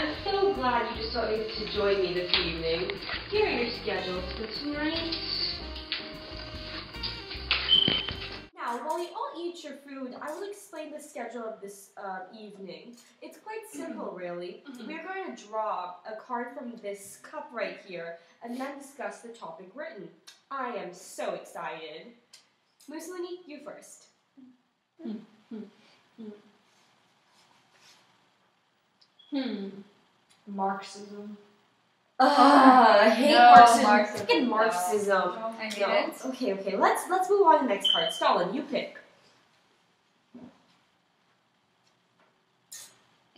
I'm so glad you decided to join me this evening. Here are your schedules for tonight. Now, while you all eat your food, I will explain the schedule of this evening. It's quite simple, really. We're going to draw a card from this cup right here, and then discuss the topic written. I am so excited. Mussolini, you first. Marxism. I hate No, Marxism. Marxism. Freaking Marxism. I hate No. it. Okay. Let's move on to the next card. Stalin, you pick.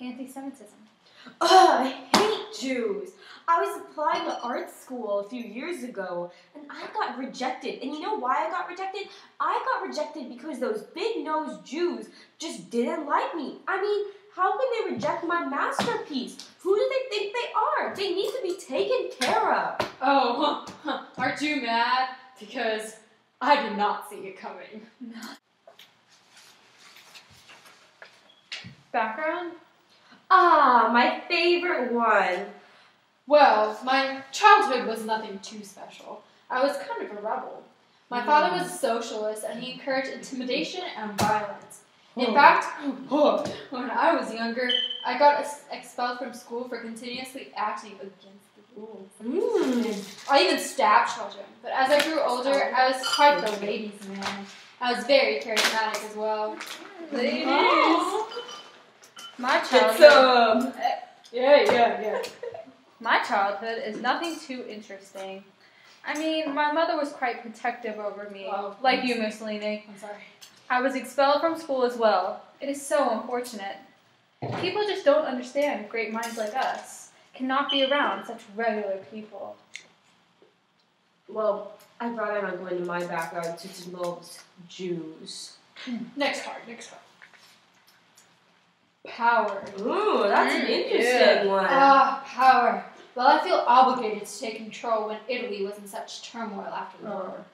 Anti-Semitism. I hate Jews. I was applying to art school a few years ago, and I got rejected. And you know why I got rejected? I got rejected because those big-nosed Jews just didn't like me. I mean, how can they reject my masterpiece? Who do they think they are? They need to be taken care of. Oh, aren't you mad? Because I did not see it coming. Background? Ah, my favorite one. Well, my childhood was nothing too special. I was kind of a rebel. My father was a socialist, and he encouraged intimidation and violence. In fact, when I was younger, I got expelled from school for continuously acting against the rules. I even stabbed children. But as I grew older, I was quite the ladies' man. I was very charismatic as well. Ladies. My It's childhood, Yeah. my childhood is nothing too interesting. I mean, my mother was quite protective over me, Oh, like thanks. you, Mussolini. I'm sorry. I was expelled from school as well. It is so unfortunate. People just don't understand great minds like us cannot be around such regular people. Well, I'd rather not go into my background since it involves Jews. Next card. Power. Ooh, that's an interesting one. Power. Well, I feel obligated to take control when Italy was in such turmoil after the war.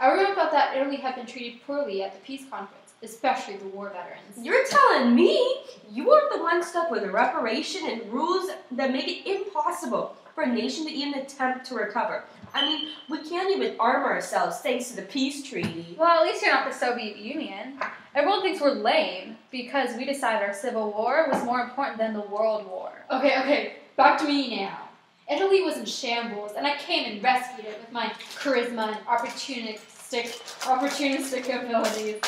Everyone felt that Italy had been treated poorly at the peace conference, especially the war veterans. You're telling me you are the one stuck with reparation and rules that make it impossible for a nation to even attempt to recover. I mean, we can't even arm ourselves thanks to the peace treaty. Well, at least you're not the Soviet Union. Everyone thinks we're lame because we decided our civil war was more important than the world war. Okay, back to me now. Italy was in shambles, and I came and rescued it with my charisma and opportunistic abilities.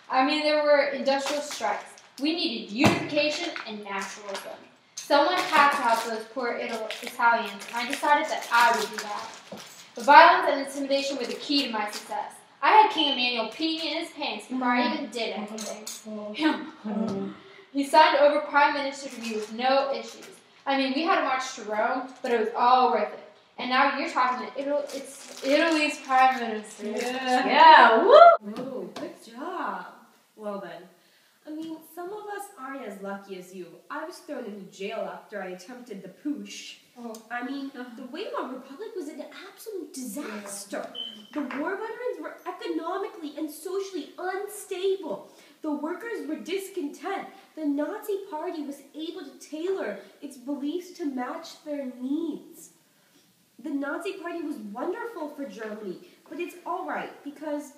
I mean, there were industrial strikes. We needed unification and nationalism. Someone had to help those poor Italians, and I decided that I would do that. The violence and intimidation were the key to my success. I had King Emmanuel peeing in his pants before I even did anything. He signed over Prime Minister to me with no issues. I mean, we had to march to Rome, but it was all worth it. And now you're talking to it's Italy's Prime Minister. Yeah, woo! Oh, good job. Well then, I mean, some of us aren't as lucky as you. I was thrown into jail after I attempted the putsch. I mean, the Weimar Republic was an absolute disaster. The war veterans were economically and socially unstable. The workers were discontent. The Nazi Party was able to tailor its beliefs to match their needs. The Nazi Party was wonderful for Germany, but it's all right because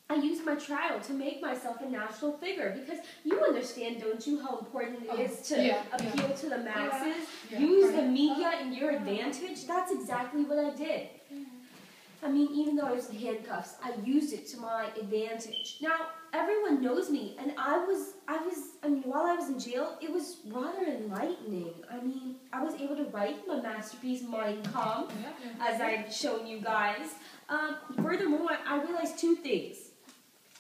I used my trial to make myself a national figure. Because you understand, don't you, how important it is to appeal to the masses? Use the media in your advantage? That's exactly what I did. I mean, even though I was in handcuffs, I used it to my advantage. Now, everyone knows me, and while I was in jail, it was rather enlightening. I mean, I was able to write my masterpiece, Mein Kampf, as I've shown you guys. Furthermore, I realized two things.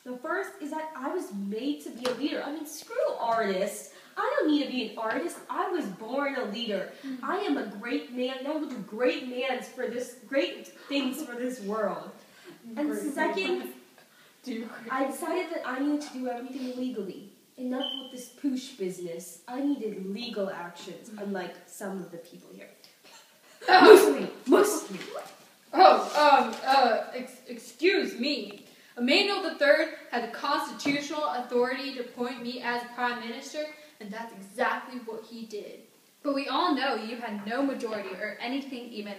The first is that I was made to be a leader. I mean, screw artists. I don't need to be an artist. I was born a leader. I am a great man, and I will do great things for this world. And second, I decided that I needed to do everything legally. Enough with this poosh business. I needed legal actions, unlike some of the people here. Mostly. Excuse me. Emmanuel III had the constitutional authority to appoint me as Prime Minister, and that's exactly what he did. But we all know you had no majority or anything even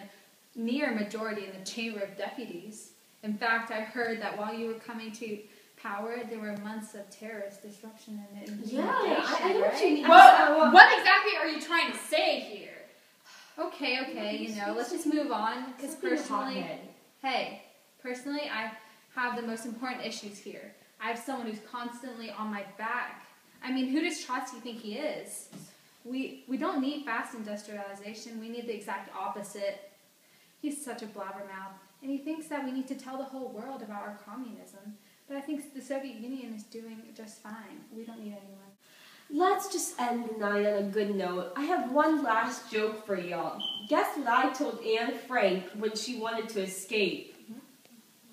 near majority in the Chamber of Deputies. In fact, I heard that while you were coming to power, there were months of terrorist disruption and intimidation. I know what you mean. What exactly are you trying to say here? Okay, you know, let's just move on. Because personally, I have the most important issues here. I have someone who's constantly on my back. I mean, who does Trotsky think he is? We don't need fast industrialization. We need the exact opposite. He's such a blabbermouth, and he thinks that we need to tell the whole world about our communism. But I think the Soviet Union is doing just fine. We don't need anyone. Let's just end the night on a good note. I have one last joke for y'all. Guess what I told Anne Frank when she wanted to escape?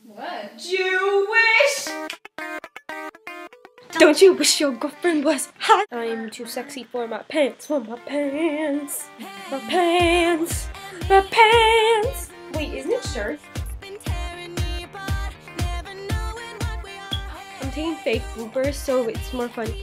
What? Jewish! Don't you wish your girlfriend was hot? I'm too sexy for my pants, my pants. Wait, isn't it shirt? I'm taking fake bloopers so it's more fun.